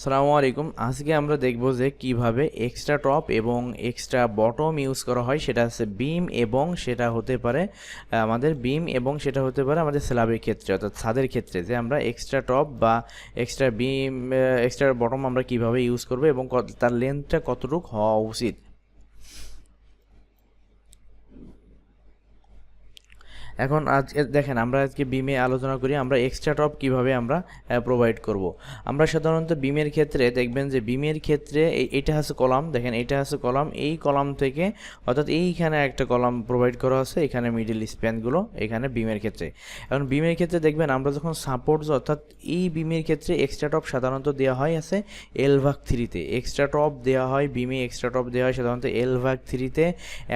আসসালামু আলাইকুম। আজকে আমরা দেখব যে কিভাবে এক্সট্রা টপ এবং এক্সট্রা বটম ইউজ করা হয়। সেটা হচ্ছে বিম এবং সেটা হতে পারে আমাদের স্ল্যাবের ক্ষেত্রে, অর্থাৎ ছাদের ক্ষেত্রে, যে আমরা এক্সট্রা টপ বা এক্সট্রা বিম এক্সট্রা বটম আমরা কিভাবে ইউজ করব এবং তার লেন্থটা কতটুকু হওয়া উচিত। এখন আজকে দেখেন, আমরা আজকে বিমে আলোচনা করি আমরা এক্সট্রা টপ কিভাবে আমরা প্রোভাইড করব। আমরা সাধারণত বিমের ক্ষেত্রে দেখবেন যে বিমের ক্ষেত্রে এটা হচ্ছে কলাম, দেখেন এটা হচ্ছে কলাম, এই কলাম থেকে অর্থাৎ এইখানে একটা কলাম প্রোভাইড করা আছে, এখানে মিডল স্প্যানগুলো এখানে বিমের ক্ষেত্রে। এখন বিমের ক্ষেত্রে দেখবেন আমরা যখন সাপোর্ট, অর্থাৎ এই বিমের ক্ষেত্রে এক্সট্রা টপ সাধারণত দেওয়া হয় আছে L/3-তে। এক্সট্রা টপ দেওয়া হয় বিমে, এক্সট্রা টপ দেওয়া হয় সাধারণত L/3-তে।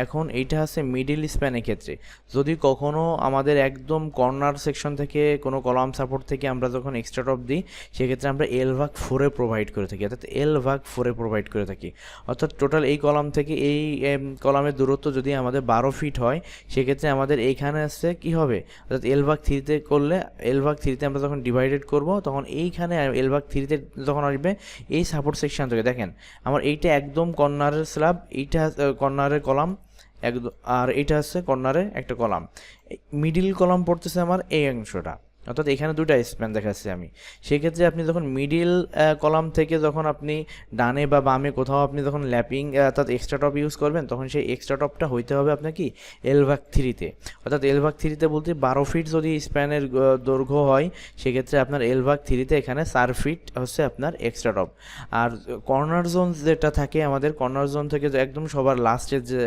এখন এইটা হচ্ছে মিডল স্প্যানের ক্ষেত্রে। যদি কখনো আমাদের একদম কর্নার সেকশন থেকে কোনো কলাম সাপোর্ট থেকে আমরা যখন এক্সট্রা টপ দিই, সেক্ষেত্রে আমরা L/4-এ প্রোভাইড করে থাকি, অর্থাৎ L/4-এ প্রোভাইড করে থাকি। অর্থাৎ টোটাল এই কলাম থেকে এই কলামের দূরত্ব যদি আমাদের 12 ফিট হয়, সেক্ষেত্রে আমাদের এইখানে আসছে কী হবে, অর্থাৎ L/3-তে করলে L/3-তে আমরা যখন ডিভাইডেড করব, তখন এইখানে L/3-তে যখন আসবে এই সাপোর্ট সেকশন থেকে, দেখেন আমার এইটা একদম কর্নারের স্ল্যাব, এইটা কর্নারের কলাম একদম, আর এটা হচ্ছে কর্নারে একটা কলাম, মিডিল কলাম পড়তেছে আমার এই অংশটা, অর্থাৎ এখানে দুটো স্প্যান দেখাচ্ছি আমি। সেক্ষেত্রে আপনি যখন মিডিল কলাম থেকে যখন আপনি ডানে বা বামে কোথাও আপনি যখন ল্যাপিং অর্থাৎ এক্সট্রা টপ ইউজ করবেন, তখন সেই এক্সট্রা টপটা হইতে হবে আপনার কি L/3-তে। অর্থাৎ L/3-তে বলতে 12 ফিট যদি স্প্যানের দৈর্ঘ্য হয়, সেক্ষেত্রে আপনার L/3-তে এখানে 4 ফিট হচ্ছে আপনার এক্সট্রা টপ। আর কর্নার জোন যেটা থাকে আমাদের, কর্নার জোন থেকে একদম সবার লাস্টের যে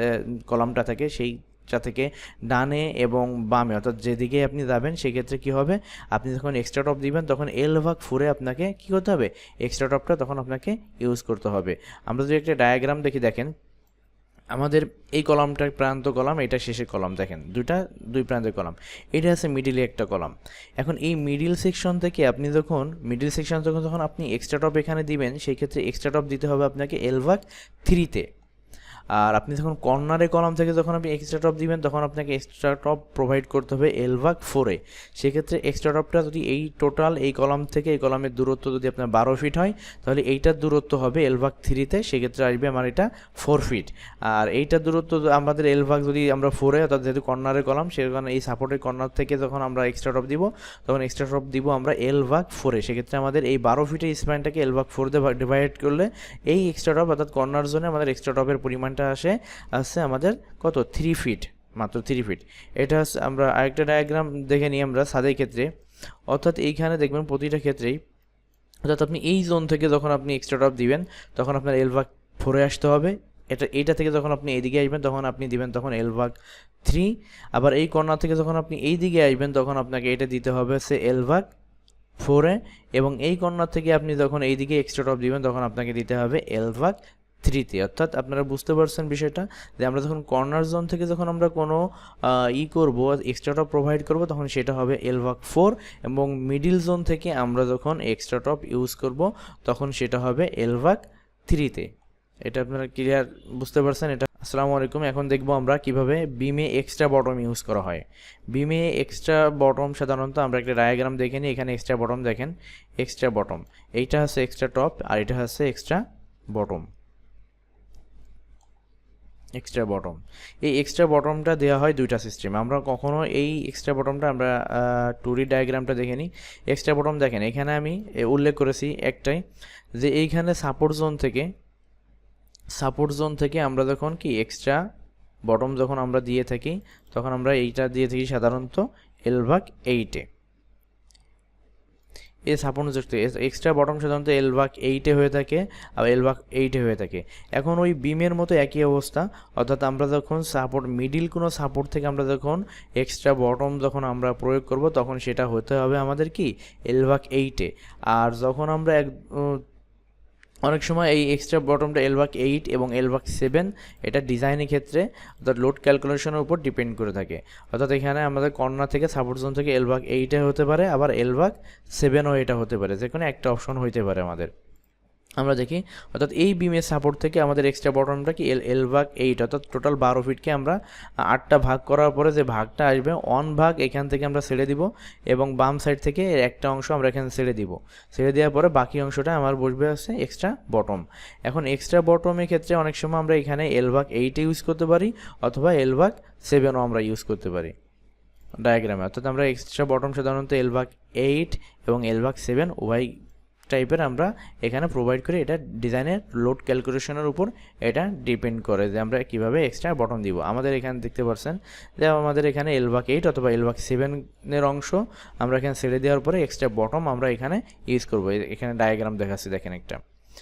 কলামটা থাকে, সেইটা থেকে ডানে এবং বামে অর্থাৎ যেদিকে আপনি যাবেন, সেক্ষেত্রে কী হবে, আপনি যখন এক্সট্রা টপ দিবেন তখন L/4-এ আপনাকে কী করতে হবে, এক্সট্রা টপটা তখন আপনাকে ইউজ করতে হবে। আমরা যদি একটা ডায়াগ্রাম দেখি, দেখেন আমাদের এই কলামটা প্রান্ত কলাম, এটা শেষের কলাম, দেখেন দুই প্রান্তের কলাম, এটা আছে মিডিলে একটা কলাম। এখন এই মিডিল সেকশন থেকে আপনি যখন আপনি এক্সট্রা টপ এখানে দিবেন, সেই ক্ষেত্রে এক্সট্রা টপ দিতে হবে আপনাকে L/3-তে। আর আপনি যখন কর্নারে কলাম থেকে যখন আপনি এক্সট্রা টপ দিবেন, তখন আপনাকে এক্সট্রা টপ প্রোভাইড করতে হবে L/4-এ। সেক্ষেত্রে এক্সট্রা টপটা যদি এই টোটাল এই কলাম থেকে এই কলামের দূরত্ব যদি আপনার 12 ফিট হয়, তাহলে এইটার দূরত্ব হবে L/3-তে, সেক্ষেত্রে আসবে আমার এটা 4 ফিট। আর এইটার দূরত্ব আমাদের যদি আমরা 4-এ, অর্থাৎ যেহেতু কর্নারের কলাম, সেখানে এই সাপোর্টের কর্নার থেকে যখন আমরা এক্সট্রা টপ দিব, তখন এক্সট্রা টপ দিব আমরা L/4-এ। সেক্ষেত্রে আমাদের এই 12 ফিটের স্প্যানটাকে L/4 দিয়ে ডিভাইড করলে এই এক্সট্রা টপ অর্থাৎ কর্নার জোনে আমাদের এক্সট্রা টপের পরিমাণটা আসছে আমাদের কত, 3 ফিট, মাত্র 3 ফিট। এটা হচ্ছে, আমরা আরেকটা ডায়াগ্রাম দেখে নিই আমরা ছাদের ক্ষেত্রে। অর্থাৎ এইখানে দেখবেন প্রতিটা ক্ষেত্রেই, অর্থাৎ আপনি এই জোন থেকে যখন আপনি এক্সট্রা টপ দিবেন, তখন আপনার L/4-এ আসতে হবে। এইটা থেকে যখন আপনি এইদিকে আসবেন, তখন আপনি দিবেন তখন L/3। আবার এই কর্নার থেকে যখন আপনি এই দিকে আসবেন, তখন আপনাকে এটা দিতে হবে হচ্ছে L/4-এ, এবং এই কর্নার থেকে আপনি যখন এইদিকে এক্সট্রা টপ দিবেন, তখন আপনাকে দিতে হবে L/3-তে। অর্থাৎ আপনারা বুঝতে পারছেন বিষয়টা, যে আমরা যখন কর্নার জোন থেকে যখন আমরা কোনো করব, এক্সট্রা টপ প্রোভাইড করব, তখন সেটা হবে L/4, এবং মিডিল জোন থেকে আমরা যখন এক্সট্রা টপ ইউজ করব, তখন সেটা হবে L/3-তে। এটা আপনারা ক্লিয়ার বুঝতে পারছেন এটা। আসসালামু আলাইকুম। এখন দেখবো আমরা কিভাবে বিমে এক্সট্রা বটম ইউজ করা হয়। বিমে এক্সট্রা বটম সাধারণত আমরা একটা ডায়াগ্রাম দেখে নিই। এখানে এক্সট্রা বটম দেখেন, এক্সট্রা বটম, এইটা হচ্ছে এক্সট্রা টপ আর এটা হচ্ছে এক্সট্রা বটম। এক্সট্রা বটম, এই এক্সট্রা বটমটা দেওয়া হয় দুইটা সিস্টেমে। আমরা কখনো এই এক্সট্রা বটমটা আমরা 2D ডায়াগ্রামটা দেখে নিই। এক্সট্রা বটম দেখেন, এখানে আমি উল্লেখ করেছি একটাই, যে এইখানে সাপোর্ট জোন থেকে আমরা যখন কি এক্সট্রা বটম যখন আমরা দিয়ে থাকি, তখন আমরা এইটা দিয়ে থাকি সাধারণত L/8-এ। এই সাপোর্টযুক্ত এক্সট্রা বটম সাধারণত L/8-এ হয়ে থাকে, আর L/8-এ হয়ে থাকে। এখন ওই বিমের মতো একই অবস্থা, অর্থাৎ আমরা যখন মিডিল কোনো সাপোর্ট থেকে আমরা যখন এক্সট্রা বটম যখন আমরা প্রয়োগ করব, তখন সেটা হতে হবে আমাদের কি L/8-এ। আর যখন আমরা অনেক সময় এই এক্সট্রা বটমটা L/8 এবং L/7 এটা ডিজাইনের ক্ষেত্রে, অর্থাৎ লোড ক্যালকুলেশনের উপর ডিপেন্ড করে থাকে। অর্থাৎ এখানে আমাদের কর্নার থেকে সাপোর্ট জোন থেকে L/8-এ হতে পারে, আবার L/7-ও এটা হতে পারে, যে কোনো একটা অপশন হইতে পারে আমাদের। আমরা দেখি অর্থাৎ এই বিমের সাপোর্ট থেকে আমাদের এক্সট্রা বটমটা কি এল ভাগ 8, অর্থাৎ টোটাল 12 ফিটকে আমরা 8টা ভাগ করার পরে যে ভাগটা আসবে অন ভাগ এখান থেকে আমরা ছেড়ে দিব এবং বাম সাইড থেকে এর একটা অংশ আমরা এখানে ছেড়ে দিব। ছেড়ে দেওয়ার পরে বাকি অংশটা আমার বসবে হচ্ছে এক্সট্রা বটম। এখন এক্সট্রা বটমের ক্ষেত্রে অনেক সময় আমরা এখানে এল ভাগ 8 ইউজ করতে পারি অথবা এল ভাগ 7ও আমরা ইউজ করতে পারি ডায়াগ্রামে। অর্থাৎ আমরা এক্সট্রা বটম সাধারণত এল ভাগ 8 এবং এল ভাগ 7 উভয় টাইপের আমরা এখানে প্রোভাইড করি। এটা ডিজাইনের লোড ক্যালকুলেশনের উপর এটা ডিপেন্ড করে যে আমরা কিভাবে এক্সট্রা বটম দিব। আমাদের এখানে দেখতে পাচ্ছেন যে আমাদের এখানে এল ভাগ 8 অথবা এল ভাগ 7-এর অংশ আমরা এখানে ছেড়ে দেওয়ার পরে এক্সট্রা বটম আমরা এখানে ইউজ করব। এখানে ডায়াগ্রাম দেখাচ্ছি দেখেন একটা।